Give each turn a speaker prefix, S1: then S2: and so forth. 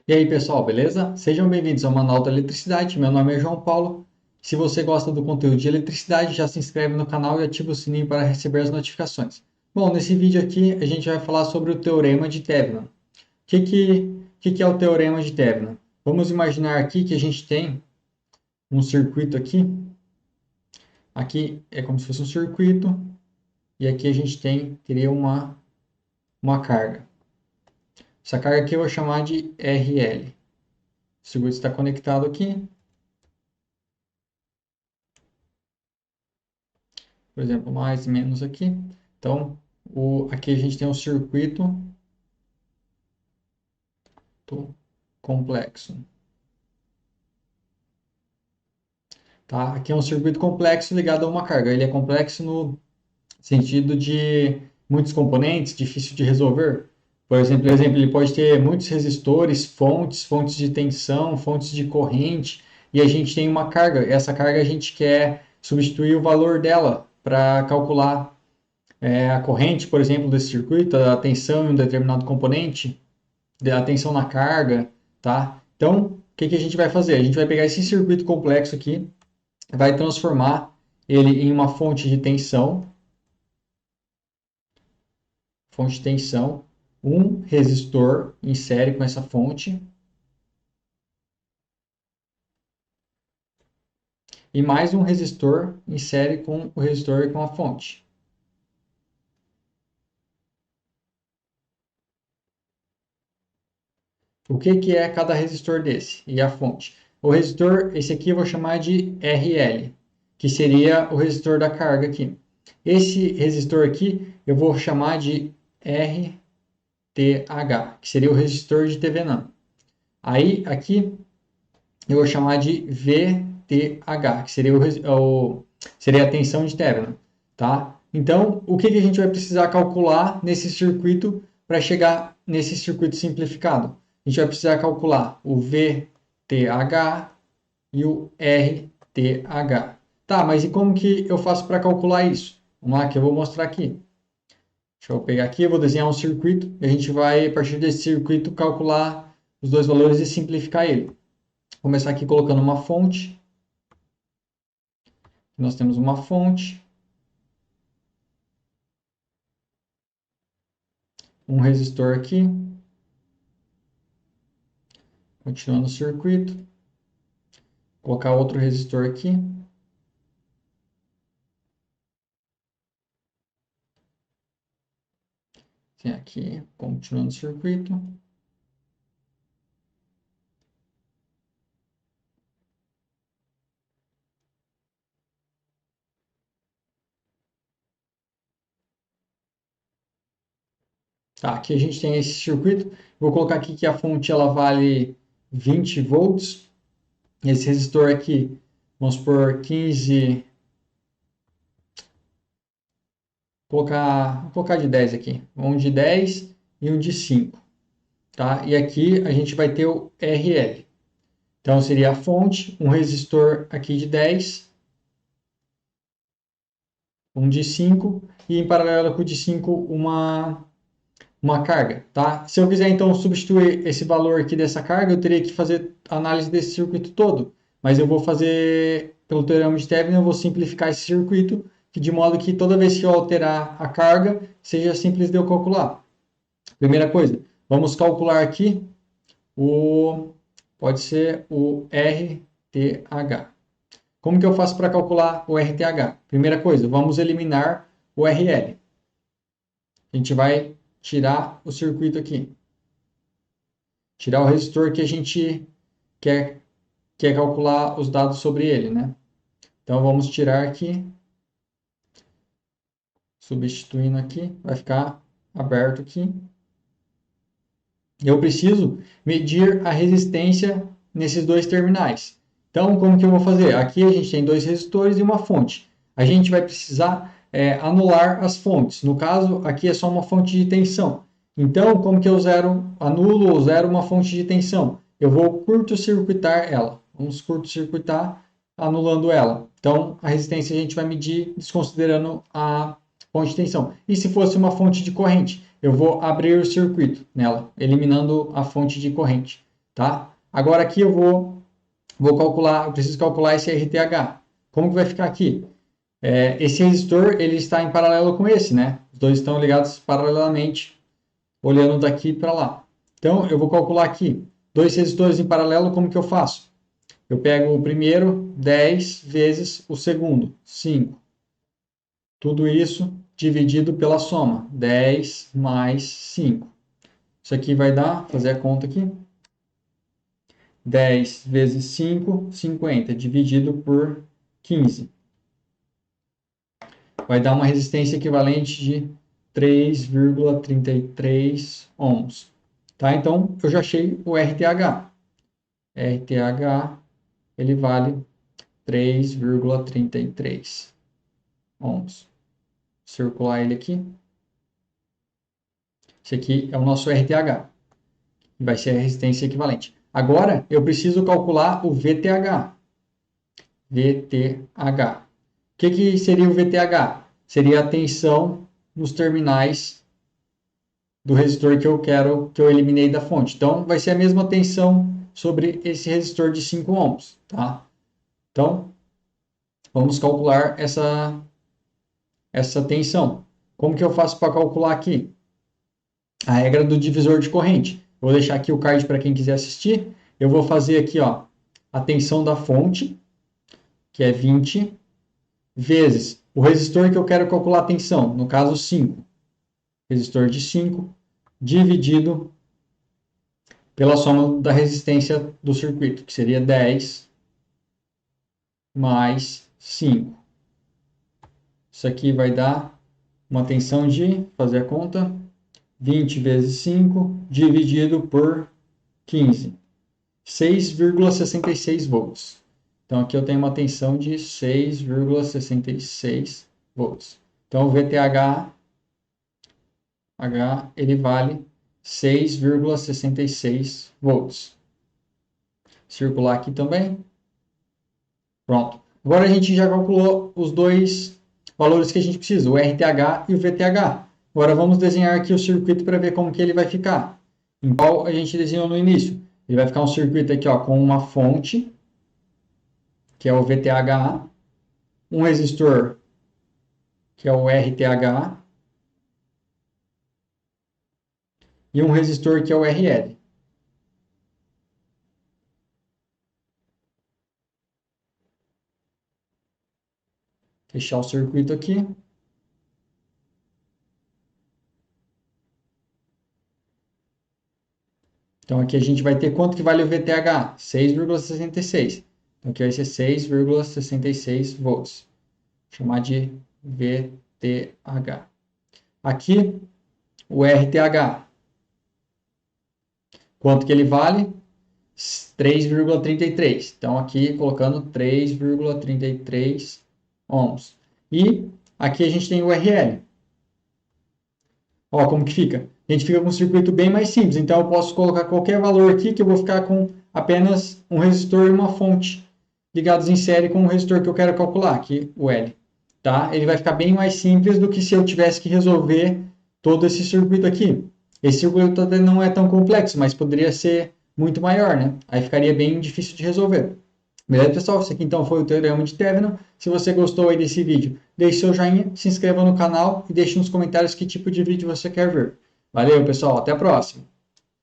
S1: E aí, pessoal, beleza? Sejam bem-vindos ao Manual da Eletricidade. Meu nome é João Paulo. Se você gosta do conteúdo de eletricidade, já se inscreve no canal e ativa o sininho para receber as notificações. Bom, nesse vídeo aqui a gente vai falar sobre o Teorema de Thevenin. O que é o Teorema de Thevenin? Vamos imaginar aqui que a gente tem um circuito aqui. Aqui é como se fosse um circuito e aqui a gente teria uma carga. Essa carga aqui eu vou chamar de RL. O circuito está conectado aqui. Por exemplo, mais e menos aqui. Então, aqui a gente tem um circuito complexo. Tá? Aqui é um circuito complexo ligado a uma carga. Ele é complexo no sentido de muitos componentes, difícil de resolver. Por exemplo, ele pode ter muitos resistores, fontes de tensão, fontes de corrente, e a gente tem uma carga. Essa carga a gente quer substituir o valor dela para calcular a corrente, por exemplo, desse circuito, a tensão em um determinado componente, a tensão na carga, tá? Então, o que a gente vai fazer? A gente vai pegar esse circuito complexo aqui, vai transformar ele em uma fonte de tensão, um resistor em série com essa fonte, e mais um resistor em série com o resistor e com a fonte. O que é cada resistor desse e a fonte? O resistor, esse aqui eu vou chamar de RL, que seria o resistor da carga aqui. Esse resistor aqui eu vou chamar de RTH, que seria o resistor de Thevenin. Aí aqui eu vou chamar de VTH, que seria a tensão de Thevenin, tá? Então, o que a gente vai precisar calcular nesse circuito para chegar nesse circuito simplificado? A gente vai precisar calcular o VTH e o RTH. Tá, mas e como que eu faço para calcular isso? Vamos lá, que eu vou mostrar aqui. Deixa eu pegar aqui, eu vou desenhar um circuito e a gente vai, a partir desse circuito, calcular os dois valores e simplificar ele. Vou começar aqui colocando uma fonte. Nós temos uma fonte, um resistor aqui, continuando o circuito, colocar outro resistor aqui, tem aqui, continuando o circuito, tá, aqui a gente tem esse circuito, vou colocar aqui que a fonte ela vale 20 volts, esse resistor aqui, vamos por 15, vou colocar de 10 aqui, um de 10 e um de 5, tá? E aqui a gente vai ter o RL, então seria a fonte, um resistor aqui de 10, um de 5 e em paralelo com o de 5 uma carga, tá? Se eu quiser então substituir esse valor aqui dessa carga, eu teria que fazer análise desse circuito todo, mas eu vou fazer pelo teorema de Thevenin, eu vou simplificar esse circuito, que de modo que toda vez que eu alterar a carga, seja simples de eu calcular. Primeira coisa, vamos calcular aqui pode ser o RTH. Como que eu faço para calcular o RTH? Primeira coisa, vamos eliminar o RL. A gente vai tirar o circuito aqui. Tirar o resistor que a gente quer calcular os dados sobre ele, né? Então, vamos tirar aqui. Substituindo aqui, vai ficar aberto aqui. Eu preciso medir a resistência nesses dois terminais. Então, como que eu vou fazer? Aqui a gente tem dois resistores e uma fonte. A gente vai precisar anular as fontes. No caso, aqui é só uma fonte de tensão. Então, como que eu anulo ou zero uma fonte de tensão? Eu vou curto-circuitar ela. Vamos curto-circuitar anulando ela. Então, a resistência a gente vai medir desconsiderando a fonte de tensão. E se fosse uma fonte de corrente? Eu vou abrir o circuito nela, eliminando a fonte de corrente. tá? Agora aqui eu vou calcular, eu preciso calcular esse RTH. Como que vai ficar aqui? Esse resistor, ele está em paralelo com esse, né? Os dois estão ligados paralelamente, olhando daqui para lá. Então, eu vou calcular aqui. Dois resistores em paralelo, como que eu faço? Eu pego o primeiro, 10 vezes o segundo, 5. Tudo isso dividido pela soma, 10 mais 5. Isso aqui vai dar, fazer a conta aqui, 10 vezes 5, 50, dividido por 15. Vai dar uma resistência equivalente de 3,33 ohms. Tá? Então, eu já achei o RTH. RTH, ele vale 3,33 ohms. Circular ele aqui. Esse aqui é o nosso RTH. Vai ser a resistência equivalente. Agora, eu preciso calcular o VTH. VTH. O que seria o VTH? Seria a tensão nos terminais do resistor que eu eliminei da fonte. Então, vai ser a mesma tensão sobre esse resistor de 5 ohms, tá? Então, vamos calcular essa tensão. Como que eu faço para calcular aqui? A regra do divisor de corrente. Vou deixar aqui o card para quem quiser assistir. Eu vou fazer aqui, ó, a tensão da fonte, que é 20, vezes o resistor que eu quero calcular a tensão, no caso 5. Resistor de 5, dividido pela soma da resistência do circuito, que seria 10 mais 5. Isso aqui vai dar uma tensão de, fazer a conta, 20 vezes 5 dividido por 15. 6,66 volts. Então, aqui eu tenho uma tensão de 6,66 volts. Então, o VTH ele vale 6,66 volts. Circular aqui também. Pronto. Agora a gente já calculou os dois valores que a gente precisa, o RTH e o VTH. Agora vamos desenhar aqui o circuito para ver como que ele vai ficar. Igual a gente desenhou no início. Ele vai ficar um circuito aqui, ó, com uma fonte, que é o VTH, um resistor, que é o RTH, e um resistor, que é o RL. Fechar o circuito aqui. Então, aqui a gente vai ter quanto que vale o VTH? 6,66. Então, aqui vai ser 6,66 volts. Vou chamar de VTH. Aqui, o RTH. Quanto que ele vale? 3,33. Então, aqui colocando 3,33 ohms. E aqui a gente tem o RL. Ó, como que fica? A gente fica com um circuito bem mais simples. Então, eu posso colocar qualquer valor aqui que eu vou ficar com apenas um resistor e uma fonte ligados em série com o resistor que eu quero calcular, aqui o L. Tá? Ele vai ficar bem mais simples do que se eu tivesse que resolver todo esse circuito aqui. Esse circuito até não é tão complexo, mas poderia ser muito maior, né? Aí ficaria bem difícil de resolver. Beleza, pessoal? Esse aqui então foi o Teorema de Thevenin. Se você gostou aí desse vídeo, deixe seu joinha, se inscreva no canal e deixe nos comentários que tipo de vídeo você quer ver. Valeu, pessoal. Até a próxima.